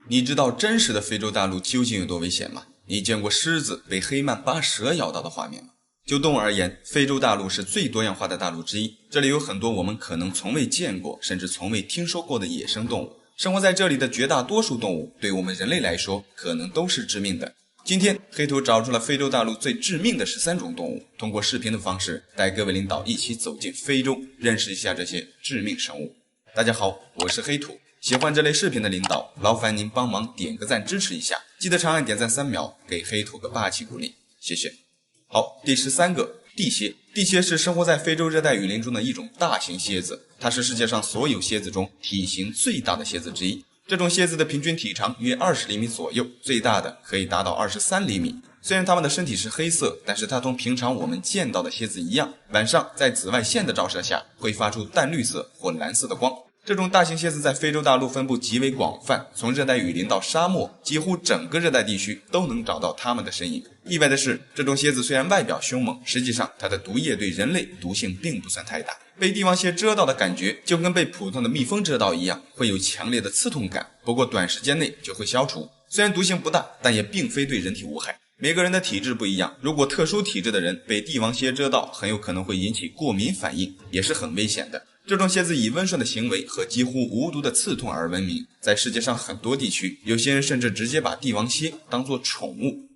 你知道真实的非洲大陆究竟有多危险吗？你见过狮子被黑曼巴蛇咬到的画面吗？就动物而言，非洲大陆是最多样化的大陆之一，这里有很多我们可能从未见过，甚至从未听说过的野生动物。生活在这里的绝大多数动物，对我们人类来说，可能都是致命的。今天，黑土找出了非洲大陆最致命的13种动物，通过视频的方式，带各位领导一起走进非洲，认识一下这些致命生物。大家好，我是黑土。喜欢这类视频的领导，劳烦您帮忙点个赞支持一下，记得长按点赞3秒，给黑土个霸气鼓励，谢谢。好，第13个，地蝎。地蝎是生活在非洲热带雨林中的一种大型蝎子，它是世界上所有蝎子中体型最大的蝎子之一。这种蝎子的平均体长约20厘米左右，最大的可以达到23厘米。虽然它们的身体是黑色，但是它同平常我们见到的蝎子一样，晚上在紫外线的照射下会发出淡绿色或蓝色的光。这种大型蝎子在非洲大陆分布极为广泛，从热带雨林到沙漠，几乎整个热带地区都能找到它们的身影。意外的是，这种蝎子虽然外表凶猛，实际上它的毒液对人类毒性并不算太大。被帝王蝎蛰到的感觉就跟被普通的蜜蜂蛰到一样，会有强烈的刺痛感，不过短时间内就会消除。虽然毒性不大，但也并非对人体无害。每个人的体质不一样，如果特殊体质的人被帝王蝎蛰到，很有可能会引起过敏反应，也是很危险的。这种蝎子以温顺的行为和几乎无毒的刺痛而闻名，在世界上很多地区，有些人甚至直接把帝王蝎当作宠物。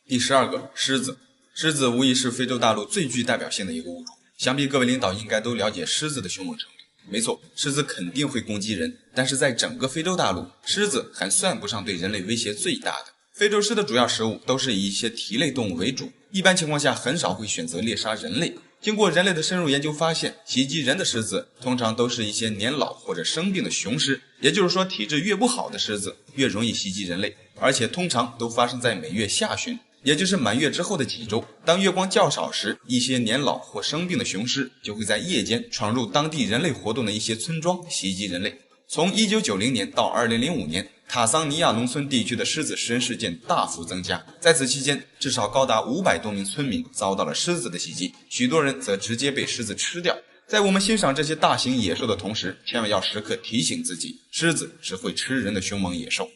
第12个，狮子。狮子无疑是非洲大陆最具代表性的一个物种，想必各位领导应该都了解狮子的凶猛程度。没错，狮子肯定会攻击人，但是在整个非洲大陆，狮子还算不上对人类威胁最大的。非洲狮的主要食物都是以一些蹄类动物为主，一般情况下很少会选择猎杀人类。经过人类的深入研究发现，袭击人的狮子通常都是一些年老或者生病的雄狮，也就是说体质越不好的狮子越容易袭击人类，而且通常都发生在每月下旬，也就是满月之后的几周。当月光较少时，一些年老或生病的雄狮就会在夜间闯入当地人类活动的一些村庄，袭击人类。从1990年到2005年，塔桑尼亚农村地区的狮子食人事件大幅增加，在此期间，至少高达500多名村民遭到了狮子的袭击，许多人则直接被狮子吃掉。在我们欣赏这些大型野兽的同时，千万要时刻提醒自己，狮子是会吃人的凶猛野兽。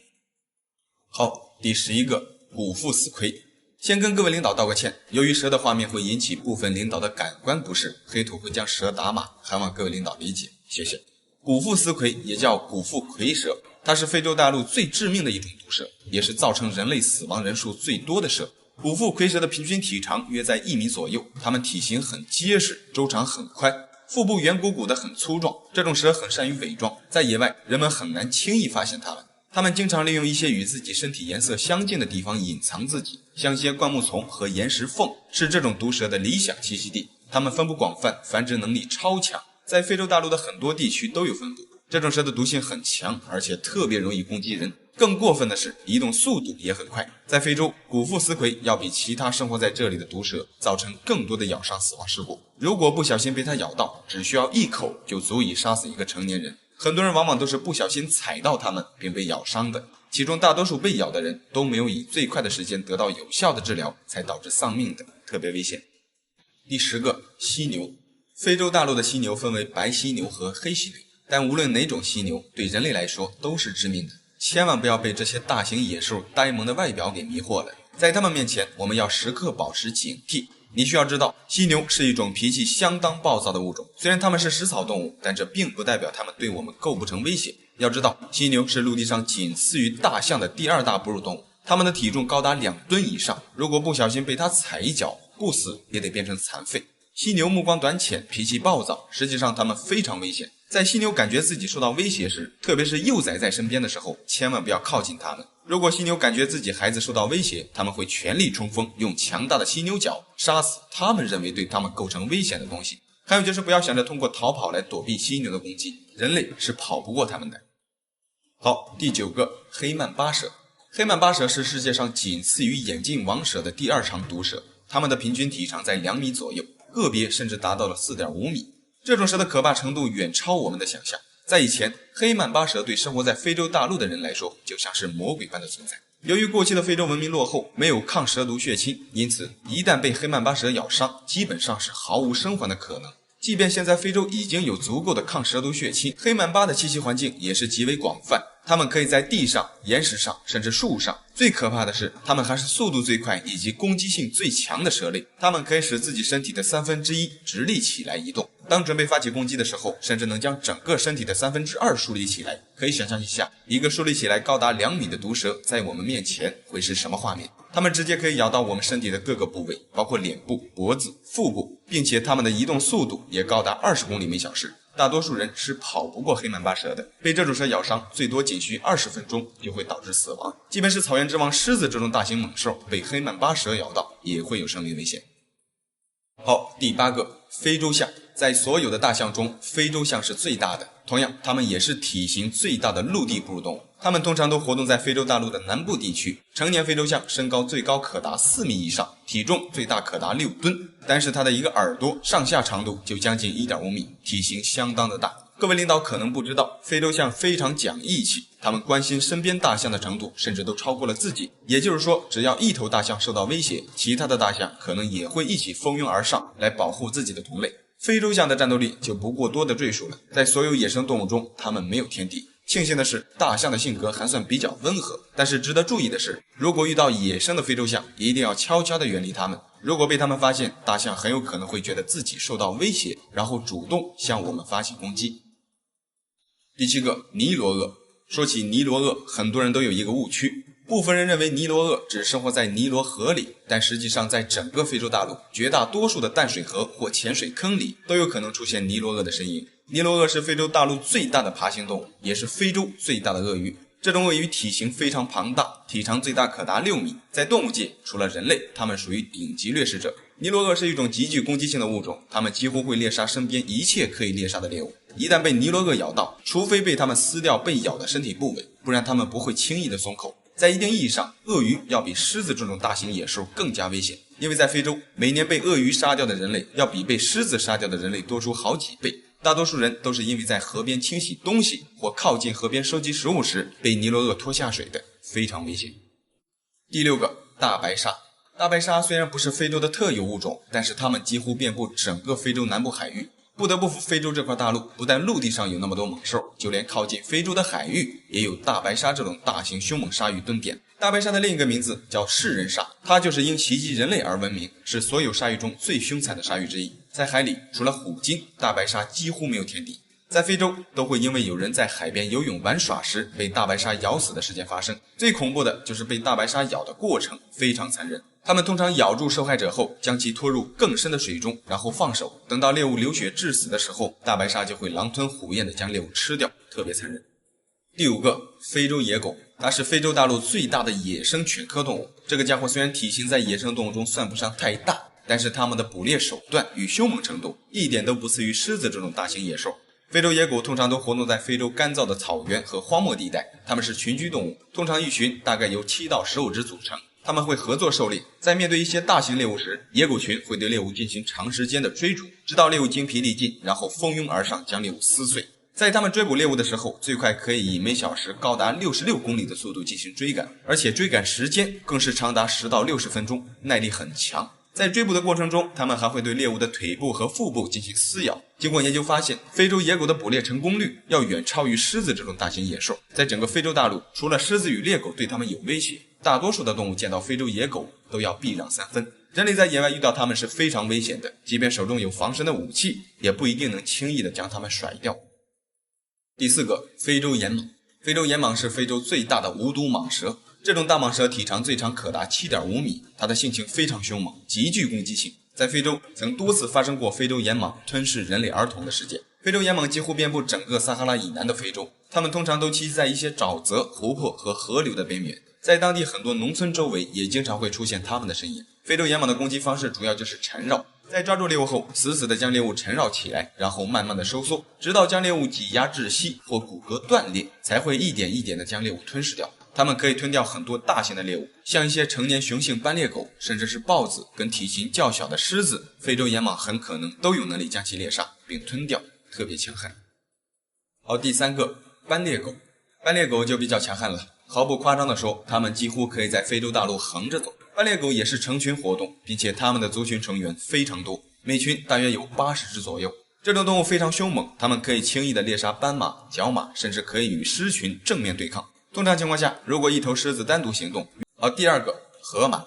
好，第11个，古腹死盔。先跟各位领导道个歉，由于蛇的画面会引起部分领导的感官不适，黑土会将蛇打码，还望各位领导理解，谢谢。古腹死盔也叫古腹蝰蛇，它是非洲大陆最致命的一种毒蛇，也是造成人类死亡人数最多的蛇。古腹蝰蛇的平均体长约在1米左右，它们体型很结实，周长很宽，腹部圆鼓鼓的很粗壮。这种蛇很善于伪装，在野外人们很难轻易发现它们。它们经常利用一些与自己身体颜色相近的地方隐藏自己，像些灌木丛和岩石缝是这种毒蛇的理想栖息地。它们分布广泛，繁殖能力超强，在非洲大陆的很多地区都有分布。这种蛇的毒性很强，而且特别容易攻击人。更过分的是，移动速度也很快。在非洲，古腹死盔要比其他生活在这里的毒蛇造成更多的咬伤死亡事故。如果不小心被它咬到，只需要1口就足以杀死一个成年人。很多人往往都是不小心踩到它们并被咬伤的，其中大多数被咬的人都没有以最快的时间得到有效的治疗，才导致丧命的，特别危险。第10个，犀牛。非洲大陆的犀牛分为白犀牛和黑犀牛，但无论哪种犀牛对人类来说都是致命的，千万不要被这些大型野兽呆萌的外表给迷惑了。在它们面前，我们要时刻保持警惕。你需要知道，犀牛是一种脾气相当暴躁的物种，虽然它们是食草动物，但这并不代表它们对我们构不成威胁。要知道，犀牛是陆地上仅次于大象的第2大哺乳动物，它们的体重高达2吨以上，如果不小心被它踩一脚，不死也得变成残废。犀牛目光短浅，脾气暴躁，实际上它们非常危险。在犀牛感觉自己受到威胁时，特别是幼崽在身边的时候，千万不要靠近它们。如果犀牛感觉自己孩子受到威胁，他们会全力冲锋，用强大的犀牛角杀死他们认为对他们构成危险的东西。还有就是不要想着通过逃跑来躲避犀牛的攻击，人类是跑不过他们的。好，第9个，黑曼巴蛇。黑曼巴蛇是世界上仅次于眼镜王蛇的第2长毒蛇，它们的平均体长在2米左右，个别甚至达到了4.5米。这种蛇的可怕程度远超我们的想象。在以前，黑曼巴蛇对生活在非洲大陆的人来说就像是魔鬼般的存在。由于过去的非洲文明落后，没有抗蛇毒血清，因此一旦被黑曼巴蛇咬伤，基本上是毫无生还的可能。即便现在非洲已经有足够的抗蛇毒血清，黑曼巴的栖息环境也是极为广泛，它们可以在地上、岩石上，甚至树上。最可怕的是，它们还是速度最快以及攻击性最强的蛇类。它们可以使自己身体的1/3直立起来移动，当准备发起攻击的时候，甚至能将整个身体的2/3竖立起来。可以想象一下，一个竖立起来高达2米的毒蛇在我们面前会是什么画面？它们直接可以咬到我们身体的各个部位，包括脸部、脖子、腹部，并且它们的移动速度也高达20公里每小时。大多数人是跑不过黑曼巴蛇的，被这种蛇咬伤，最多仅需20分钟就会导致死亡。即便是草原之王狮子这种大型猛兽，被黑曼巴蛇咬到，也会有生命危险。好，第8个，非洲象。在所有的大象中，非洲象是最大的，同样，它们也是体型最大的陆地哺乳动物。它们通常都活动在非洲大陆的南部地区。成年非洲象身高最高可达4米以上，体重最大可达6吨，但是它的一个耳朵上下长度就将近 1.5 米，体型相当的大。各位领导可能不知道，非洲象非常讲义气，他们关心身边大象的程度甚至都超过了自己。也就是说，只要一头大象受到威胁，其他的大象可能也会一起蜂拥而上来保护自己的同类。非洲象的战斗力就不过多的赘述了，在所有野生动物中，它们没有天敌。庆幸的是，大象的性格还算比较温和，但是值得注意的是，如果遇到野生的非洲象，一定要悄悄地远离它们。如果被它们发现，大象很有可能会觉得自己受到威胁，然后主动向我们发起攻击。第7个，尼罗鳄。说起尼罗鳄，很多人都有一个误区，部分人认为尼罗鳄只生活在尼罗河里，但实际上在整个非洲大陆，绝大多数的淡水河或浅水坑里都有可能出现尼罗鳄的身影。尼罗鳄是非洲大陆最大的爬行动物，也是非洲最大的鳄鱼。这种鳄鱼体型非常庞大，体长最大可达6米。在动物界，除了人类，它们属于顶级掠食者。尼罗鳄是一种极具攻击性的物种，它们几乎会猎杀身边一切可以猎杀的猎物。一旦被尼罗鳄咬到，除非被它们撕掉被咬的身体部位，不然它们不会轻易的松口。在一定意义上，鳄鱼要比狮子这种大型野兽更加危险，因为在非洲，每年被鳄鱼杀掉的人类要比被狮子杀掉的人类多出好几倍。大多数人都是因为在河边清洗东西或靠近河边收集食物时被尼罗鳄拖下水的，非常危险。第6个，大白鲨。大白鲨虽然不是非洲的特有物种，但是它们几乎遍布整个非洲南部海域。不得不服非洲这块大陆，不但陆地上有那么多猛兽，就连靠近非洲的海域也有大白鲨这种大型凶猛鲨鱼蹲点。大白鲨的另一个名字叫噬人鲨，它就是因袭击人类而闻名，是所有鲨鱼中最凶残的鲨鱼之一。在海里，除了虎鲸，大白鲨几乎没有天敌。在非洲，都会因为有人在海边游泳玩耍时被大白鲨咬死的事件发生。最恐怖的就是被大白鲨咬的过程非常残忍。它们通常咬住受害者后，将其拖入更深的水中，然后放手。等到猎物流血致死的时候，大白鲨就会狼吞虎咽地将猎物吃掉，特别残忍。第5个，非洲野狗。它是非洲大陆最大的野生犬科动物。这个家伙虽然体型在野生动物中算不上太大，但是它们的捕猎手段与凶猛程度一点都不次于狮子这种大型野兽。非洲野狗通常都活动在非洲干燥的草原和荒漠地带，它们是群居动物，通常一群大概由7到15只组成。它们会合作狩猎，在面对一些大型猎物时，野狗群会对猎物进行长时间的追逐，直到猎物精疲力尽，然后蜂拥而上将猎物撕碎。在它们追捕猎物的时候，最快可以以每小时高达66公里的速度进行追赶，而且追赶时间更是长达10到60分钟，耐力很强。在追捕的过程中，它们还会对猎物的腿部和腹部进行撕咬。经过研究发现，非洲野狗的捕猎成功率要远超于狮子这种大型野兽。在整个非洲大陆，除了狮子与猎狗对它们有威胁，大多数的动物见到非洲野狗都要避让3分。人类在野外遇到它们是非常危险的，即便手中有防身的武器，也不一定能轻易的将它们甩掉。第4个，非洲岩蟒。非洲岩蟒是非洲最大的无毒蟒蛇。这种大蟒蛇体长最长可达 7.5 米，它的性情非常凶猛，极具攻击性。在非洲曾多次发生过非洲岩蟒吞噬人类儿童的事件。非洲岩蟒几乎遍布整个撒哈拉以南的非洲，它们通常都栖息在一些沼泽、湖泊和河流的边缘。在当地很多农村周围也经常会出现它们的身影。非洲岩蟒的攻击方式主要就是缠绕，在抓住猎物后，死死地将猎物缠绕起来，然后慢慢地收缩，直到将猎物挤压窒息或骨骼断裂，才会一点一点地将猎物吞噬掉。它们可以吞掉很多大型的猎物，像一些成年雄性斑鬣狗，甚至是豹子跟体型较小的狮子，非洲岩蟒很可能都有能力将其猎杀并吞掉，特别强悍。好，第3个，斑鬣狗。斑鬣狗就比较强悍了，毫不夸张地说，它们几乎可以在非洲大陆横着走。斑鬣狗也是成群活动，并且它们的族群成员非常多，每群大约有80只左右。这种动物非常凶猛，它们可以轻易地猎杀斑马、角马，甚至可以与狮群正面对抗。通常情况下，如果一头狮子单独行动，第二个，河马。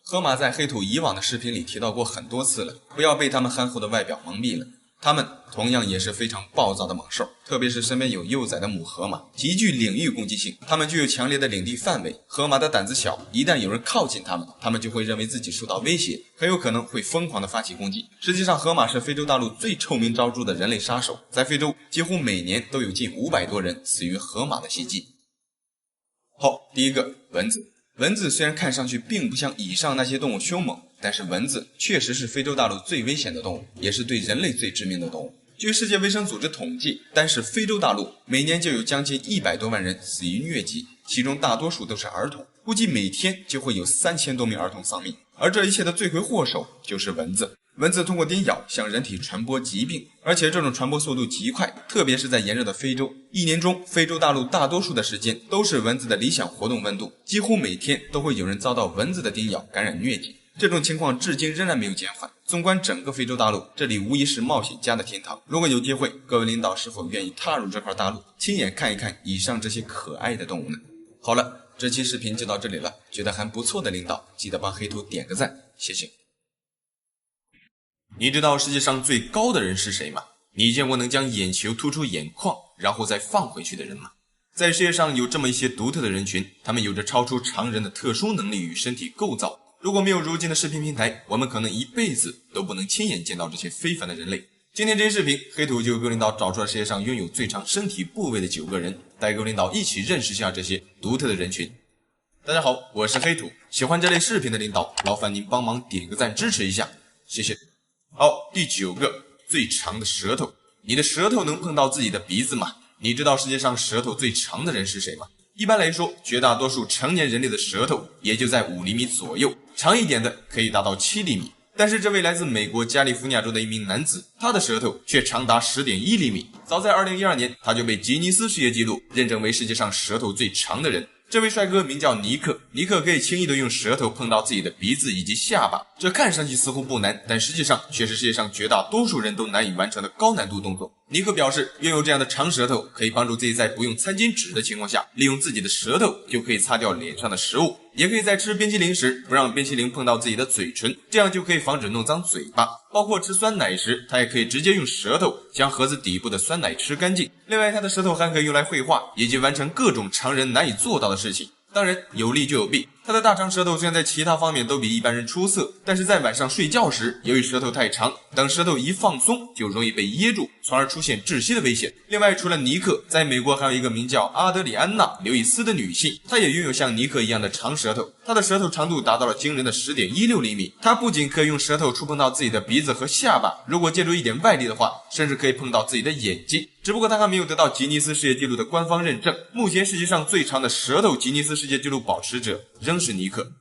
河马在黑土以往的视频里提到过很多次了，不要被它们憨厚的外表蒙蔽了。它们同样也是非常暴躁的猛兽，特别是身边有幼崽的母河马，极具领域攻击性。它们具有强烈的领地范围。河马的胆子小，一旦有人靠近它们，它们就会认为自己受到威胁，很有可能会疯狂地发起攻击。实际上，河马是非洲大陆最臭名昭著的人类杀手，在非洲几乎每年都有近500多人死于河马的袭击。好，第一个，蚊子。蚊子虽然看上去并不像以上那些动物凶猛，但是蚊子确实是非洲大陆最危险的动物，也是对人类最致命的动物。据世界卫生组织统计，单是非洲大陆每年就有将近100多万人死于疟疾，其中大多数都是儿童，估计每天就会有3000多名儿童丧命。而这一切的罪魁祸首就是蚊子。蚊子通过叮咬向人体传播疾病，而且这种传播速度极快，特别是在炎热的非洲。一年中，非洲大陆大多数的时间都是蚊子的理想活动温度，几乎每天都会有人遭到蚊子的叮咬感染疟疾。这种情况至今仍然没有减缓。纵观整个非洲大陆，这里无疑是冒险家的天堂。如果有机会，各位领导是否愿意踏入这块大陆，亲眼看一看以上这些可爱的动物呢？好了，这期视频就到这里了，觉得还不错的领导，记得帮黑土点个赞，谢谢。你知道世界上最高的人是谁吗？你见过能将眼球突出眼眶，然后再放回去的人吗？在世界上有这么一些独特的人群，他们有着超出常人的特殊能力与身体构造。如果没有如今的视频平台，我们可能一辈子都不能亲眼见到这些非凡的人类。今天这期视频，黑土就由各位领导找出了世界上拥有最长身体部位的9个人，带各位领导一起认识一下这些独特的人群。大家好，我是黑土，喜欢这类视频的领导，劳烦您帮忙点个赞支持一下，谢谢。好，第9个，最长的舌头。你的舌头能碰到自己的鼻子吗？你知道世界上舌头最长的人是谁吗？一般来说，绝大多数成年人类的舌头也就在5厘米左右，长一点的可以达到7厘米。但是这位来自美国加利福尼亚州的一名男子，他的舌头却长达10.1厘米。早在2012年，他就被吉尼斯世界纪录认证为世界上舌头最长的人。这位帅哥名叫尼克，尼克可以轻易地用舌头碰到自己的鼻子以及下巴，这看上去似乎不难，但实际上却是世界上绝大多数人都难以完成的高难度动作。尼克表示，拥有这样的长舌头可以帮助自己在不用餐巾纸的情况下，利用自己的舌头就可以擦掉脸上的食物，也可以在吃冰淇淋时不让冰淇淋碰到自己的嘴唇，这样就可以防止弄脏嘴巴。包括吃酸奶时，他也可以直接用舌头将盒子底部的酸奶吃干净。另外，他的舌头还可以用来绘画，以及完成各种常人难以做到的事情。当然，有利就有弊。他的大长舌头虽然在其他方面都比一般人出色，但是在晚上睡觉时，由于舌头太长，等舌头一放松，就容易被噎住，从而出现窒息的危险。另外，除了尼克，在美国还有一个名叫阿德里安娜·刘易斯的女性，她也拥有像尼克一样的长舌头，她的舌头长度达到了惊人的10.16厘米。她不仅可以用舌头触碰到自己的鼻子和下巴，如果借助一点外力的话，甚至可以碰到自己的眼睛。只不过她还没有得到吉尼斯世界纪录的官方认证。目前世界上最长的舌头吉尼斯世界纪录保持者仍是尼克。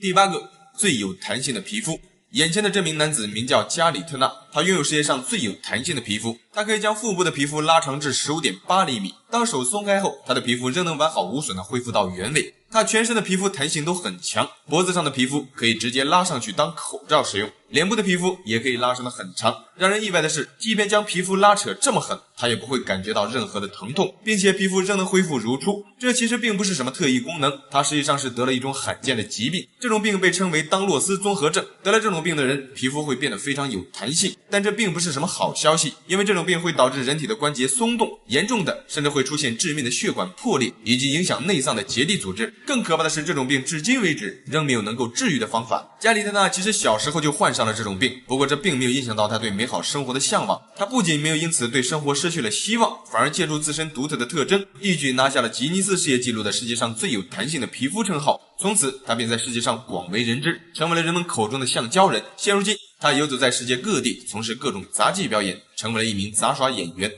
第8个，最有弹性的皮肤。眼前的这名男子名叫加里特纳，他拥有世界上最有弹性的皮肤，他可以将腹部的皮肤拉长至15.8厘米。当手松开后，他的皮肤仍能完好无损地恢复到原位。他全身的皮肤弹性都很强，脖子上的皮肤可以直接拉上去当口罩使用，脸部的皮肤也可以拉伸得很长。让人意外的是，即便将皮肤拉扯这么狠，他也不会感觉到任何的疼痛，并且皮肤仍能恢复如初。这其实并不是什么特异功能，他实际上是得了一种罕见的疾病，这种病被称为当洛斯综合症。得了这种病的人，皮肤会变得非常有弹性，但这并不是什么好消息，因为这种病会导致人体的关节松动，严重的甚至会出现致命的血管破裂，以及影响内脏的结缔组织。更可怕的是，这种病至今为止仍没有能够治愈的方法。加里特纳其实小时候就患上了这种病，不过这并没有影响到他对美好生活的向往。他不仅没有因此对生活失去了希望，反而借助自身独特的特征，一举拿下了吉尼斯世界纪录的世界上最有弹性的皮肤称号。从此，他便在世界上广为人知，成为了人们口中的橡胶人。现如今，他游走在世界各地，从事各种杂技表演，成为了一名杂耍演员。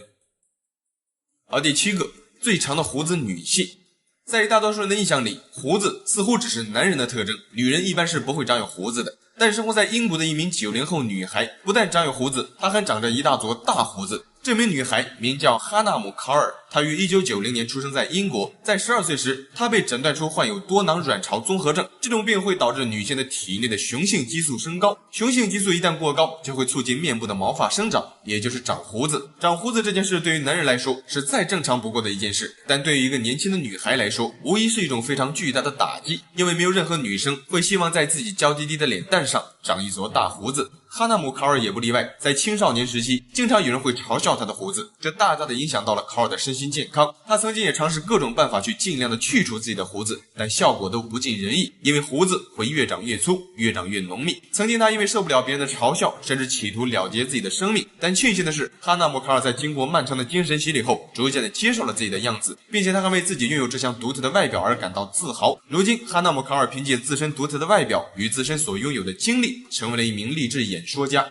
而第7个，最长的胡子女性。在大多数人的印象里，胡子似乎只是男人的特征，女人一般是不会长有胡子的。但生活在英国的一名90后女孩，不但长有胡子，她还长着一大撮大胡子。这名女孩名叫哈纳姆·卡尔，她于1990年出生在英国，在12岁时，她被诊断出患有多囊卵巢综合症。这种病会导致女性的体内的雄性激素升高，雄性激素一旦过高，就会促进面部的毛发生长，也就是长胡子。长胡子这件事对于男人来说是再正常不过的一件事，但对于一个年轻的女孩来说，无疑是一种非常巨大的打击，因为没有任何女生会希望在自己娇滴滴的脸蛋上长一撮大胡子。哈纳姆·考尔也不例外，在青少年时期，经常有人会嘲笑他的胡子，这大大的影响到了考尔的身心健康。他曾经也尝试各种办法去尽量的去除自己的胡子，但效果都不尽人意，因为胡子会越长越粗，越长越浓密。曾经他因为受不了别人的嘲笑，甚至企图了结自己的生命。但庆幸的是，哈纳姆·考尔在经过漫长的精神洗礼后，逐渐的接受了自己的样子，并且他还为自己拥有这项独特的外表而感到自豪。如今，哈纳姆·考尔凭借自身独特的外表与自身所拥有的经历，成为了一名励志演说家。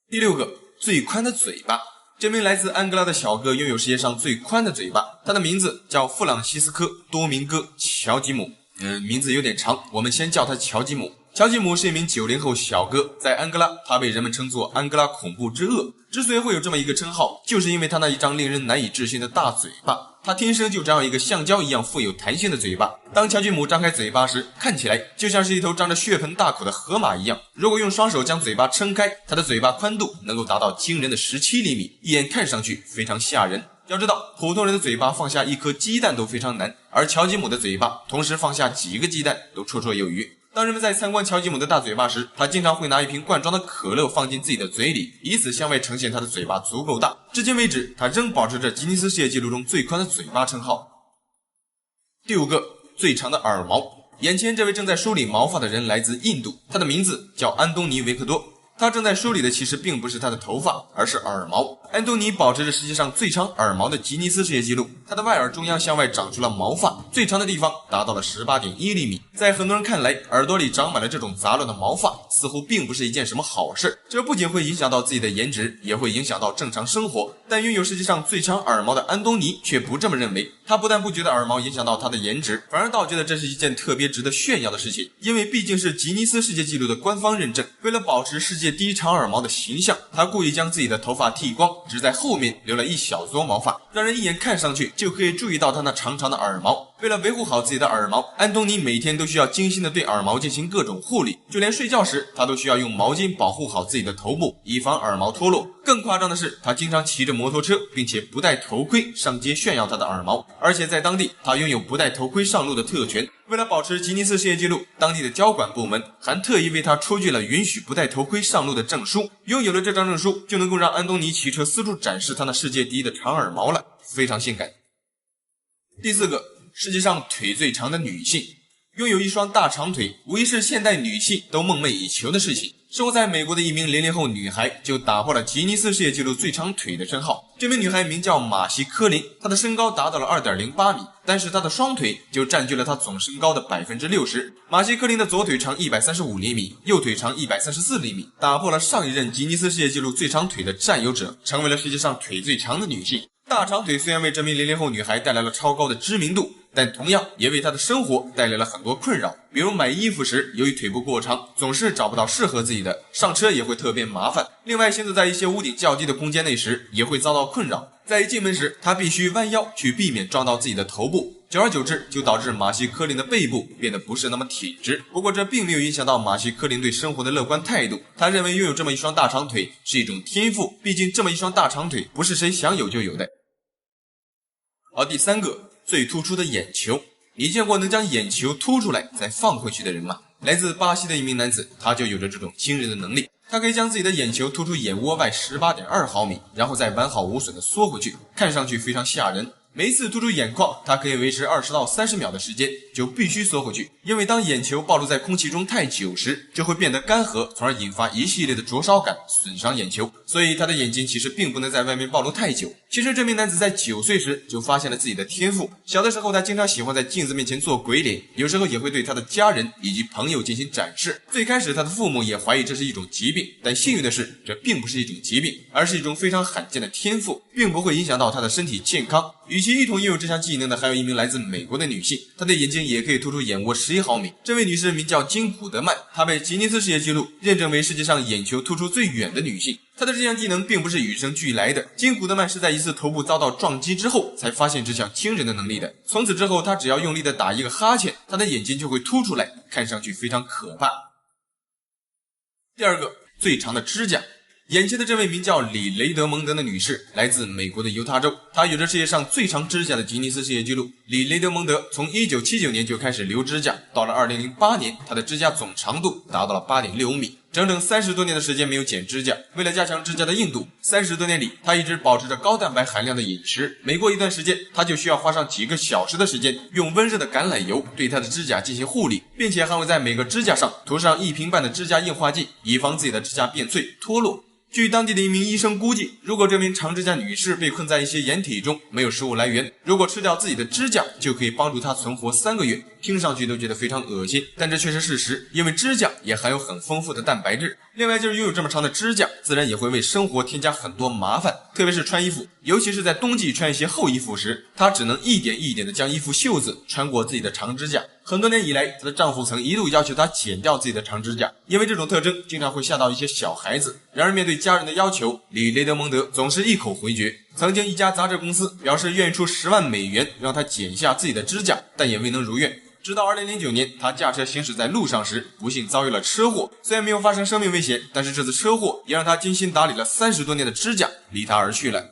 第6个，最宽的嘴巴。这名来自安哥拉的小哥拥有世界上最宽的嘴巴，他的名字叫弗朗西斯科·多明戈·乔吉姆。名字有点长，我们先叫他乔吉姆。乔吉姆是一名90后小哥，在安哥拉，他被人们称作安哥拉恐怖之恶。之所以会有这么一个称号，就是因为他那一张令人难以置信的大嘴巴。他天生就长有一个橡胶一样富有弹性的嘴巴。当乔吉姆张开嘴巴时，看起来就像是一头张着血盆大口的河马一样。如果用双手将嘴巴撑开，他的嘴巴宽度能够达到惊人的17厘米，一眼看上去非常吓人。要知道，普通人的嘴巴放下一颗鸡蛋都非常难，而乔吉姆的嘴巴同时放下几个鸡蛋都绰绰有余。当人们在参观乔吉姆的大嘴巴时，他经常会拿一瓶罐装的可乐放进自己的嘴里，以此向外呈现他的嘴巴足够大。至今为止，他仍保持着吉尼斯世界纪录中最宽的嘴巴称号。第5个，最长的耳毛。眼前这位正在梳理毛发的人来自印度，他的名字叫安东尼·维克多。他正在梳理的其实并不是他的头发，而是耳毛。安东尼保持着世界上最长耳毛的吉尼斯世界纪录，他的外耳中央向外长出了毛发，最长的地方达到了 18.1 厘米。在很多人看来，耳朵里长满了这种杂乱的毛发，似乎并不是一件什么好事。这不仅会影响到自己的颜值，也会影响到正常生活。但拥有世界上最长耳毛的安东尼却不这么认为，他不但不觉得耳毛影响到他的颜值，反而倒觉得这是一件特别值得炫耀的事情，因为毕竟是吉尼斯世界纪录的官方认证。为了保持世界第一长耳毛的形象，他故意将自己的头发剃光，只在后面留了一小撮毛发，让人一眼看上去就可以注意到他那长长的耳毛。为了维护好自己的耳毛，安东尼每天都需要精心的对耳毛进行各种护理，就连睡觉时他都需要用毛巾保护好自己的头部，以防耳毛脱落。更夸张的是，他经常骑着摩托车，并且不戴头盔上街炫耀他的耳毛，而且在当地他拥有不戴头盔上路的特权。为了保持吉尼斯世界纪录，当地的交管部门还特意为他出具了允许不戴头盔上路的证书。拥有了这张证书，就能够让安东尼骑车四处展示他那世界第一的长耳毛了，非常性感。第4个，世界上腿最长的女性。拥有一双大长腿，无疑是现代女性都梦寐以求的事情。生活在美国的一名00后女孩就打破了吉尼斯世界纪录最长腿的称号。这名女孩名叫马西·科林，她的身高达到了 2.08 米，但是她的双腿就占据了她总身高的 60%。马西·科林的左腿长135厘米，右腿长134厘米，打破了上一任吉尼斯世界纪录最长腿的占有者，成为了世界上腿最长的女性。大长腿虽然为这名00后女孩带来了超高的知名度，但同样也为她的生活带来了很多困扰。比如买衣服时，由于腿部过长，总是找不到适合自己的，上车也会特别麻烦。另外，行走在一些屋顶较低的空间内时，也会遭到困扰。在一进门时，她必须弯腰去避免撞到自己的头部。久而久之，就导致马西·科林的背部变得不是那么挺直。不过这并没有影响到马西·科林对生活的乐观态度，他认为拥有这么一双大长腿是一种天赋，毕竟这么一双大长腿不是谁想有就有的。好，第3个，最突出的眼球。你见过能将眼球凸出来再放回去的人吗？来自巴西的一名男子，他就有着这种惊人的能力。他可以将自己的眼球突出眼窝外 18.2 毫米，然后再完好无损的缩回去，看上去非常吓人。每一次突出眼眶，它可以维持20到30秒的时间，就必须缩回去，因为当眼球暴露在空气中太久时，就会变得干涸，从而引发一系列的灼烧感，损伤眼球。所以他的眼睛其实并不能在外面暴露太久。其实这名男子在9岁时就发现了自己的天赋，小的时候他经常喜欢在镜子面前做鬼脸，有时候也会对他的家人以及朋友进行展示。最开始他的父母也怀疑这是一种疾病，但幸运的是，这并不是一种疾病，而是一种非常罕见的天赋，并不会影响到他的身体健康。与其一同拥有这项技能的还有一名来自美国的女性，她的眼睛也可以突出眼窝11毫米。这位女士名叫金古德曼，她被吉尼斯世界纪录认证为世界上眼球突出最远的女性。他的这项技能并不是与生俱来的，金古德曼是在一次头部遭到撞击之后才发现这项惊人的能力的。从此之后，他只要用力的打一个哈欠，他的眼睛就会凸出来，看上去非常可怕。第二个，最长的指甲。眼前的这位名叫里雷德蒙德的女士来自美国的犹他州，她有着世界上最长指甲的吉尼斯世界纪录。里雷德蒙德从1979年就开始留指甲，到了2008年，她的指甲总长度达到了 8.65 米，整整30多年的时间没有剪指甲。为了加强指甲的硬度，30多年里她一直保持着高蛋白含量的饮食，每过一段时间她就需要花上几个小时的时间，用温热的橄榄油对她的指甲进行护理，并且还会在每个指甲上涂上1瓶半的指甲硬化剂，以防自己的指甲变脆脱落。据当地的一名医生估计，如果这名长指甲女士被困在一些掩体中，没有食物来源，如果吃掉自己的指甲，就可以帮助她存活3个月。听上去都觉得非常恶心，但这却是事实，因为指甲也含有很丰富的蛋白质。另外就是拥有这么长的指甲，自然也会为生活添加很多麻烦，特别是穿衣服，尤其是在冬季穿一些厚衣服时，她只能一点一点的将衣服袖子穿过自己的长指甲。很多年以来，她的丈夫曾一度要求她剪掉自己的长指甲，因为这种特征经常会吓到一些小孩子。然而面对家人的要求，里雷德蒙德总是一口回绝。曾经一家杂志公司表示愿意出10万美元让她剪下自己的指甲，但也未能如愿。直到2009年，他驾车行驶在路上时，不幸遭遇了车祸。虽然没有发生生命危险，但是这次车祸也让他精心打理了30多年的指甲离他而去了。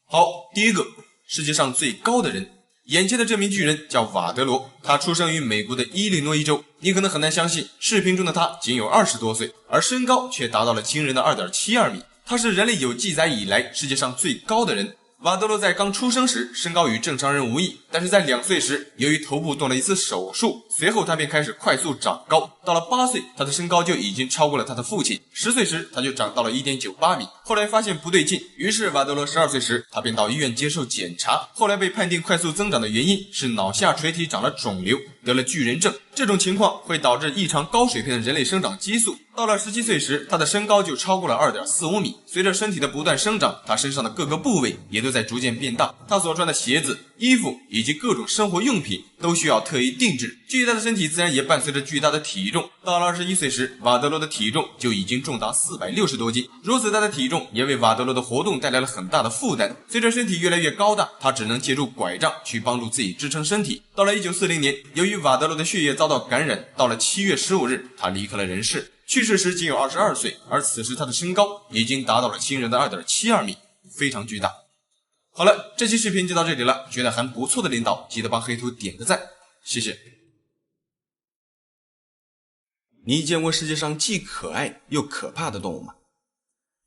好，第一个，世界上最高的人。眼前的这名巨人叫瓦德罗，他出生于美国的伊利诺伊州。你可能很难相信，视频中的他仅有20多岁，而身高却达到了惊人的 2.72 米。他是人类有记载以来世界上最高的人。瓦德罗在刚出生时身高与正常人无异，但是在2岁时由于头部动了一次手术，随后他便开始快速长高，到了8岁他的身高就已经超过了他的父亲，10岁时他就长到了 1.98 米。后来发现不对劲，于是瓦德罗12岁时他便到医院接受检查，后来被判定快速增长的原因是脑下垂体长了肿瘤，得了巨人症。这种情况会导致异常高水平的人类生长激素。到了17岁时，他的身高就超过了 2.45 米。随着身体的不断生长，他身上的各个部位也都在逐渐变大。他所穿的鞋子、衣服以及各种生活用品都需要特意定制。巨大的身体自然也伴随着巨大的体重。到了21岁时，瓦德罗的体重就已经重达460多斤。如此大的体重也为瓦德罗的活动带来了很大的负担。随着身体越来越高大，他只能借助拐杖去帮助自己支撑身体。到了1940年，由于瓦德罗的血液遭到感染，到了7月15日，他离开了人世。去世时仅有22岁，而此时他的身高已经达到了惊人的 2.72 米，非常巨大。好了，这期视频就到这里了，觉得还不错的领导记得帮黑兔点个赞，谢谢。你见过世界上既可爱又可怕的动物吗？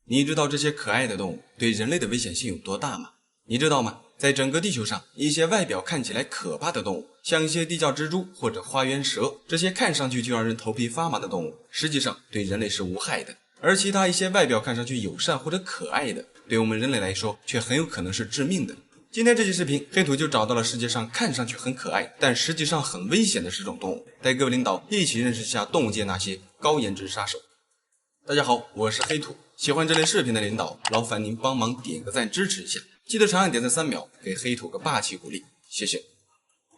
你知道这些可爱的动物对人类的危险性有多大吗？你知道吗？在整个地球上，一些外表看起来可怕的动物，像一些地窖蜘蛛或者花园蛇，这些看上去就让人头皮发麻的动物，实际上对人类是无害的。而其他一些外表看上去友善或者可爱的，对我们人类来说却很有可能是致命的。今天这期视频，黑土就找到了世界上看上去很可爱，但实际上很危险的10种动物，带各位领导一起认识一下动物界那些高颜值杀手。大家好，我是黑土，喜欢这类视频的领导，劳烦您帮忙点个赞支持一下，记得长按点赞3秒，给黑土个霸气鼓励，谢谢。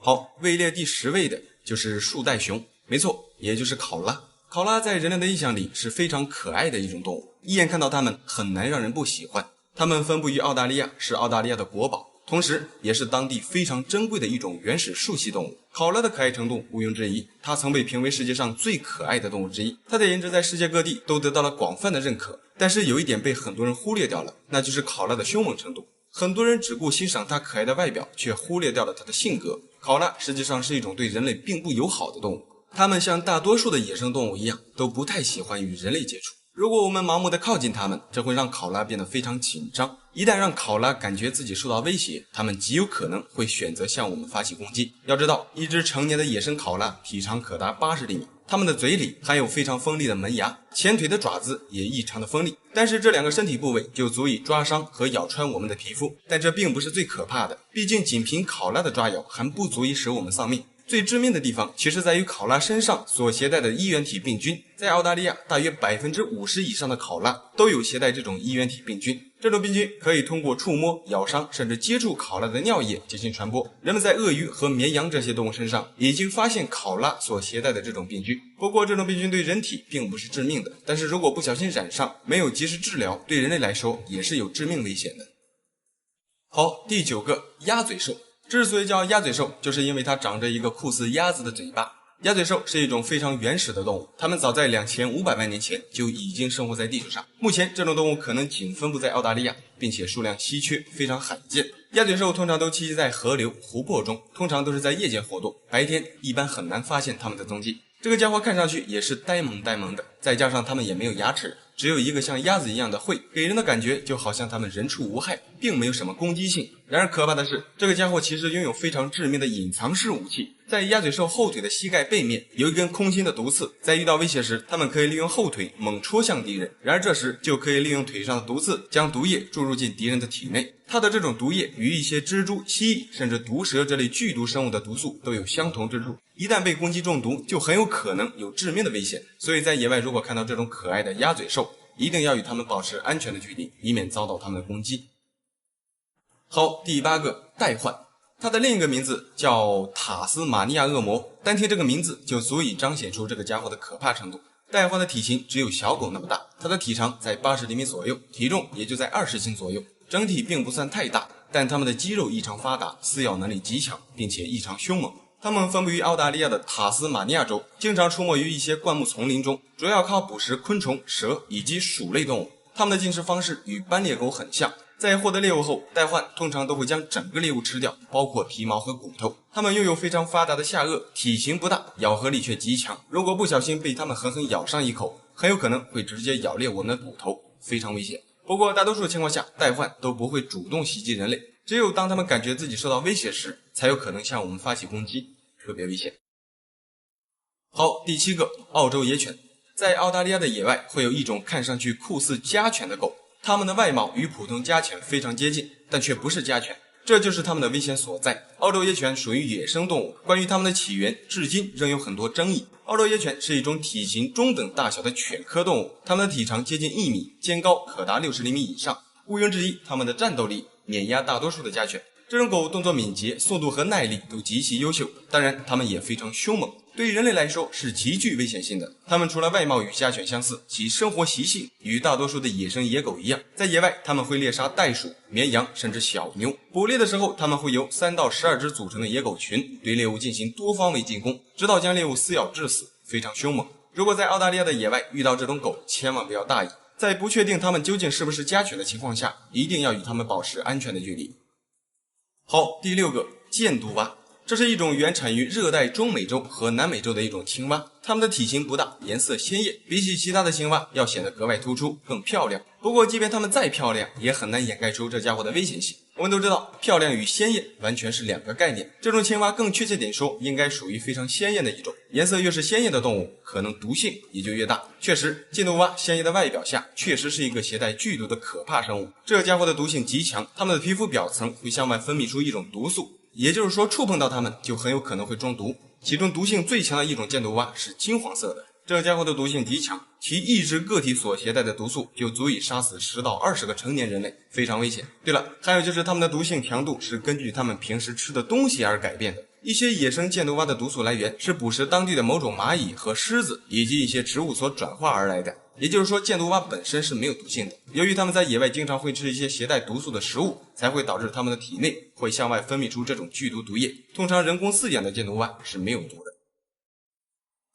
好，位列第10位的就是树袋熊，没错，也就是考拉。考拉在人类的印象里是非常可爱的一种动物，一眼看到它们很难让人不喜欢。它们分布于澳大利亚，是澳大利亚的国宝，同时也是当地非常珍贵的一种原始树系动物。考拉的可爱程度毋庸置疑，它曾被评为世界上最可爱的动物之一，它的颜值在世界各地都得到了广泛的认可。但是有一点被很多人忽略掉了，那就是考拉的凶猛程度。很多人只顾欣赏它可爱的外表，却忽略掉了它的性格。考拉实际上是一种对人类并不友好的动物，它们像大多数的野生动物一样，都不太喜欢与人类接触。如果我们盲目的靠近它们，这会让考拉变得非常紧张。一旦让考拉感觉自己受到威胁，它们极有可能会选择向我们发起攻击。要知道，一只成年的野生考拉体长可达80厘米，它们的嘴里含有非常锋利的门牙，前腿的爪子也异常的锋利。但是这2个身体部位就足以抓伤和咬穿我们的皮肤，但这并不是最可怕的，毕竟仅凭考拉的抓咬还不足以使我们丧命。最致命的地方其实在于考拉身上所携带的衣原体病菌。在澳大利亚，大约 50% 以上的考拉都有携带这种衣原体病菌。这种病菌可以通过触摸、咬伤甚至接触考拉的尿液进行传播。人们在鳄鱼和绵羊这些动物身上已经发现考拉所携带的这种病菌。不过这种病菌对人体并不是致命的，但是如果不小心染上，没有及时治疗，对人类来说也是有致命危险的。好，第9个，鸭嘴兽。之所以叫鸭嘴兽，就是因为它长着一个酷似鸭子的嘴巴。鸭嘴兽是一种非常原始的动物，它们早在2500万年前就已经生活在地球上。目前这种动物可能仅分布在澳大利亚，并且数量稀缺，非常罕见。鸭嘴兽通常都栖息在河流、湖泊中，通常都是在夜间活动，白天一般很难发现它们的踪迹。这个家伙看上去也是呆萌呆萌的，再加上它们也没有牙齿，只有一个像鸭子一样的喙，给人的感觉就好像它们人畜无害，并没有什么攻击性。然而可怕的是，这个家伙其实拥有非常致命的隐藏式武器。在鸭嘴兽后腿的膝盖背面有一根空心的毒刺，在遇到威胁时，它们可以利用后腿猛戳向敌人，然而这时就可以利用腿上的毒刺将毒液注入进敌人的体内。它的这种毒液与一些蜘蛛、蜥蜴甚至毒蛇这类剧毒生物的毒素都有相同之处，一旦被攻击中毒，就很有可能有致命的危险。所以在野外如果看到这种可爱的鸭嘴兽，一定要与它们保持安全的距离，以免遭到它们的攻击。好，第8个，袋獾。它的另一个名字叫塔斯马尼亚恶魔，单听这个名字就足以彰显出这个家伙的可怕程度。袋獾的体型只有小狗那么大，它的体长在80厘米左右，体重也就在20斤左右，整体并不算太大，但它们的肌肉异常发达，撕咬能力极强，并且异常凶猛。它们分布于澳大利亚的塔斯马尼亚州，经常出没于一些灌木丛林中，主要靠捕食昆虫、蛇以及鼠类动物。它们的进食方式与斑鬣狗很像，在获得猎物后，袋獾通常都会将整个猎物吃掉，包括皮毛和骨头。它们拥有非常发达的下颚，体型不大，咬合力却极强。如果不小心被它们狠狠咬上一口，很有可能会直接咬裂我们的骨头，非常危险。不过大多数情况下，袋獾都不会主动袭击人类，只有当它们感觉自己受到威胁时，才有可能向我们发起攻击，特别危险。好，第7个，澳洲野犬。在澳大利亚的野外会有一种看上去酷似家犬的狗，它们的外貌与普通家犬非常接近，但却不是家犬，这就是它们的危险所在。澳洲野犬属于野生动物，关于它们的起源至今仍有很多争议。澳洲野犬是一种体型中等大小的犬科动物，它们的体长接近1米，肩高可达60厘米以上，毋庸置疑，它们的战斗力碾压大多数的家犬。这种狗动作敏捷，速度和耐力都极其优秀，当然它们也非常凶猛，对于人类来说是极具危险性的。它们除了外貌与家犬相似，其生活习性与大多数的野生野狗一样，在野外它们会猎杀袋鼠、绵羊甚至小牛。捕猎的时候，它们会由3到12只组成的野狗群对猎物进行多方位进攻，直到将猎物撕咬致死，非常凶猛。如果在澳大利亚的野外遇到这种狗，千万不要大意，在不确定它们究竟是不是家犬的情况下，一定要与它们保持安全的距离。好，第6个，箭毒蛙。这是一种原产于热带中美洲和南美洲的一种青蛙，它们的体型不大，颜色鲜艳，比起其他的青蛙要显得格外突出，更漂亮。不过即便它们再漂亮，也很难掩盖出这家伙的危险性。我们都知道，漂亮与鲜艳完全是2个概念，这种青蛙更确切点说，应该属于非常鲜艳的一种。颜色越是鲜艳的动物，可能毒性也就越大。确实，箭毒蛙鲜艳的外表下，确实是一个携带剧毒的可怕生物。这家伙的毒性极强，它们的皮肤表层会向外分泌出一种毒素，也就是说，触碰到它们就很有可能会中毒。其中毒性最强的一种箭毒蛙是金黄色的，这家伙的毒性极强，其一只个体所携带的毒素就足以杀死10到20个成年人类，非常危险。对了，还有就是它们的毒性强度是根据它们平时吃的东西而改变的。一些野生箭毒蛙的毒素来源是捕食当地的某种蚂蚁和狮子以及一些植物所转化而来的，也就是说箭毒蛙本身是没有毒性的。由于它们在野外经常会吃一些携带毒素的食物，才会导致它们的体内会向外分泌出这种剧毒毒液，通常人工饲养的箭毒蛙是没有毒的。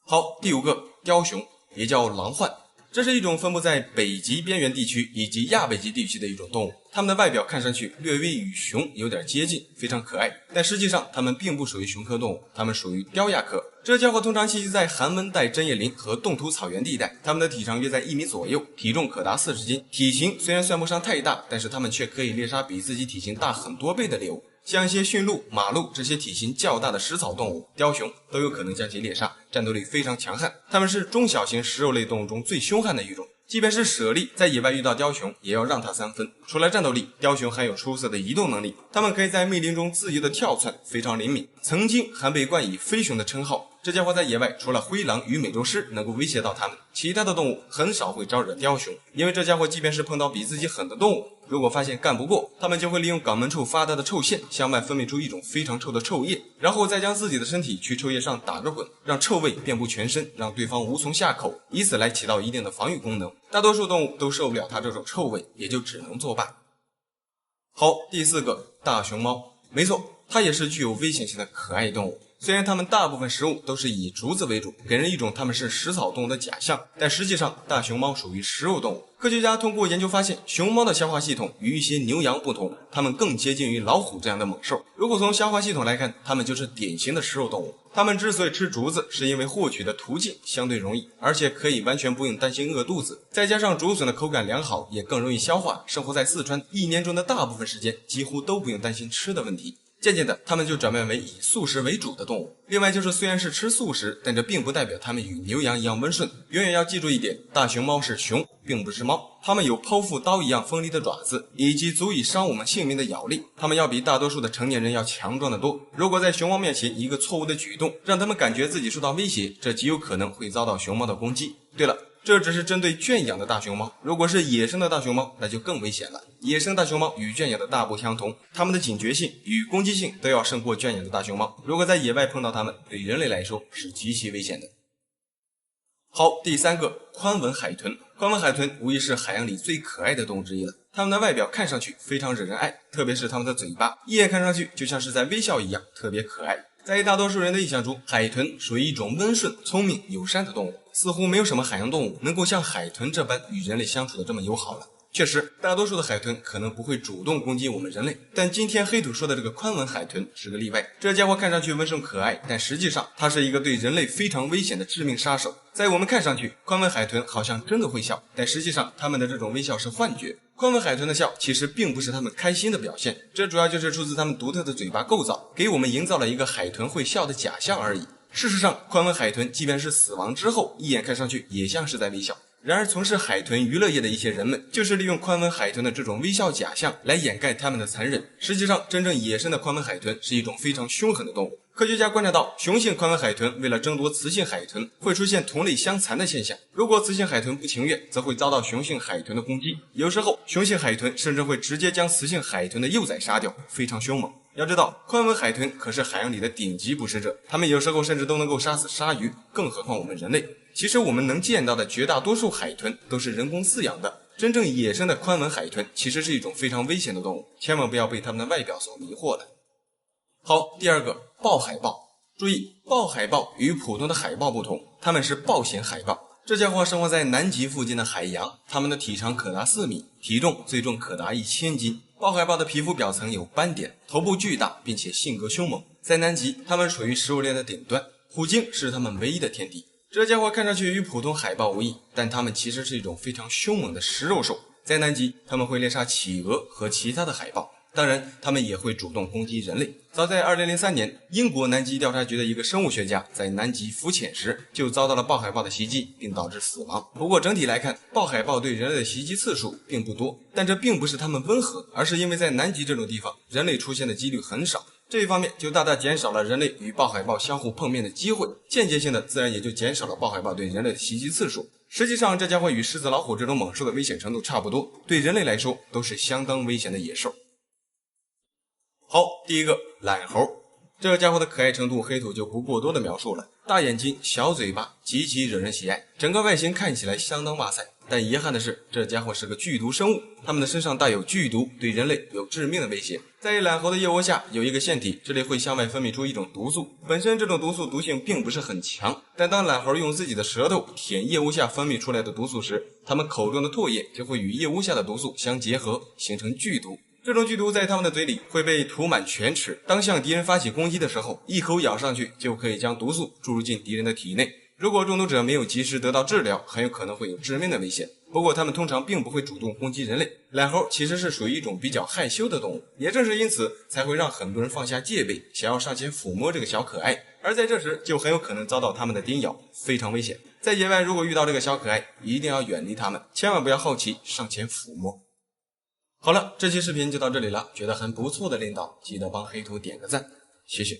好，第5个，雕熊，也叫狼獾。这是一种分布在北极边缘地区以及亚北极地区的一种动物，它们的外表看上去略微与熊有点接近，非常可爱，但实际上它们并不属于熊科动物，它们属于雕亚科。这家伙通常栖息在寒温带针叶林和冻土草原地带，它们的体长约在1米左右，体重可达40斤。体型虽然算不上太大，但是它们却可以猎杀比自己体型大很多倍的猎物。像一些驯鹿、马鹿这些体型较大的食草动物，雕熊都有可能将其猎杀，战斗力非常强悍。它们是中小型食肉类动物中最凶悍的一种，即便是猞猁在野外遇到雕熊，也要让它3分。除了战斗力，雕熊还有出色的移动能力，它们可以在密林中自由的跳窜，非常灵敏，曾经还被冠以飞熊的称号。这家伙在野外除了灰狼与美洲狮能够威胁到它们，其他的动物很少会招惹雕熊，因为这家伙即便是碰到比自己狠的动物，如果发现干不过，它们就会利用肛门处发达的臭腺向外分泌出一种非常臭的臭液，然后再将自己的身体去臭液上打个滚，让臭味遍布全身，让对方无从下口，以此来起到一定的防御功能。大多数动物都受不了它这种臭味，也就只能作罢。好，第4个，大熊猫。没错，它也是具有危险性的可爱动物。虽然它们大部分食物都是以竹子为主，给人一种它们是食草动物的假象，但实际上大熊猫属于食肉动物。科学家通过研究发现，熊猫的消化系统与一些牛羊不同，它们更接近于老虎这样的猛兽。如果从消化系统来看，它们就是典型的食肉动物。它们之所以吃竹子，是因为获取的途径相对容易，而且可以完全不用担心饿肚子，再加上竹笋的口感良好，也更容易消化。生活在四川，一年中的大部分时间几乎都不用担心吃的问题。渐渐的，它们就转变为以素食为主的动物。另外就是虽然是吃素食，但这并不代表它们与牛羊一样温顺。永远要记住一点，大熊猫是熊，并不是猫。它们有剖腹刀一样锋利的爪子，以及足以伤我们性命的咬力。它们要比大多数的成年人要强壮得多。如果在熊猫面前一个错误的举动，让它们感觉自己受到威胁，这极有可能会遭到熊猫的攻击。对了，这只是针对圈养的大熊猫，如果是野生的大熊猫，那就更危险了。野生大熊猫与圈养的大不相同，它们的警觉性与攻击性都要胜过圈养的大熊猫。如果在野外碰到它们，对人类来说是极其危险的。好，第3个，宽吻海豚。宽吻海豚无疑是海洋里最可爱的动物之一了。它们的外表看上去非常惹人爱，特别是它们的嘴巴，一眼看上去就像是在微笑一样，特别可爱。在大多数人的印象中，海豚属于一种温顺、聪明、友善的动物，似乎没有什么海洋动物能够像海豚这般与人类相处的这么友好了。确实，大多数的海豚可能不会主动攻击我们人类，但今天黑土说的这个宽吻海豚是个例外。这家伙看上去温顺可爱，但实际上它是一个对人类非常危险的致命杀手。在我们看上去，宽吻海豚好像真的会笑，但实际上它们的这种微笑是幻觉。宽吻海豚的笑其实并不是它们开心的表现，这主要就是出自它们独特的嘴巴构造，给我们营造了一个海豚会笑的假象而已。事实上，宽吻海豚即便是死亡之后，一眼看上去也像是在微笑。然而从事海豚娱乐业的一些人们，就是利用宽吻海豚的这种微笑假象来掩盖他们的残忍。实际上，真正野生的宽吻海豚是一种非常凶狠的动物。科学家观察到，雄性宽吻海豚为了争夺雌性海豚，会出现同类相残的现象。如果雌性海豚不情愿，则会遭到雄性海豚的攻击。有时候，雄性海豚甚至会直接将雌性海豚的幼崽杀掉，非常凶猛。要知道，宽吻海豚可是海洋里的顶级捕食者，它们有时候甚至都能够杀死鲨鱼，更何况我们人类。其实我们能见到的绝大多数海豚都是人工饲养的，真正野生的宽吻海豚其实是一种非常危险的动物，千万不要被它们的外表所迷惑了。好，第2个，豹海豹。注意，豹海豹与普通的海豹不同，它们是豹型海豹。这家伙生活在南极附近的海洋，它们的体长可达4米，体重最重可达1000斤。豹海豹的皮肤表层有斑点，头部巨大，并且性格凶猛。在南极，它们处于食物链的顶端，虎鲸是它们唯一的天敌。这家伙看上去与普通海豹无异，但它们其实是一种非常凶猛的食肉兽。在南极，它们会猎杀企鹅和其他的海豹，当然它们也会主动攻击人类。早在2003年，英国南极调查局的一个生物学家在南极浮潜时就遭到了豹海豹的袭击，并导致死亡。不过整体来看，豹海豹对人类的袭击次数并不多，但这并不是它们温和，而是因为在南极这种地方，人类出现的几率很少。这一方面就大大减少了人类与豹海豹相互碰面的机会，间接性的自然也就减少了豹海豹对人类的袭击次数。实际上，这家伙与狮子、老虎这种猛兽的危险程度差不多，对人类来说都是相当危险的野兽。好，第1个，懒猴。这家伙的可爱程度黑土就不过多的描述了，大眼睛、小嘴巴，极其惹人喜爱，整个外形看起来相当哇塞。但遗憾的是，这家伙是个剧毒生物，它们的身上带有剧毒，对人类有致命的威胁。在懒猴的腋窝下有一个腺体，这里会向外分泌出一种毒素，本身这种毒素毒性并不是很强，但当懒猴用自己的舌头舔腋窝下分泌出来的毒素时，它们口中的唾液就会与腋窝下的毒素相结合，形成剧毒。这种剧毒在他们的嘴里会被涂满全齿，当向敌人发起攻击的时候，一口咬上去就可以将毒素注入进敌人的体内。如果中毒者没有及时得到治疗，很有可能会有致命的危险。不过他们通常并不会主动攻击人类。懒猴其实是属于一种比较害羞的动物，也正是因此才会让很多人放下戒备，想要上前抚摸这个小可爱，而在这时就很有可能遭到他们的叮咬，非常危险。在野外如果遇到这个小可爱，一定要远离他们，千万不要好奇上前抚摸。好了，这期视频就到这里了，觉得还不错的领导记得帮黑土点个赞，谢谢。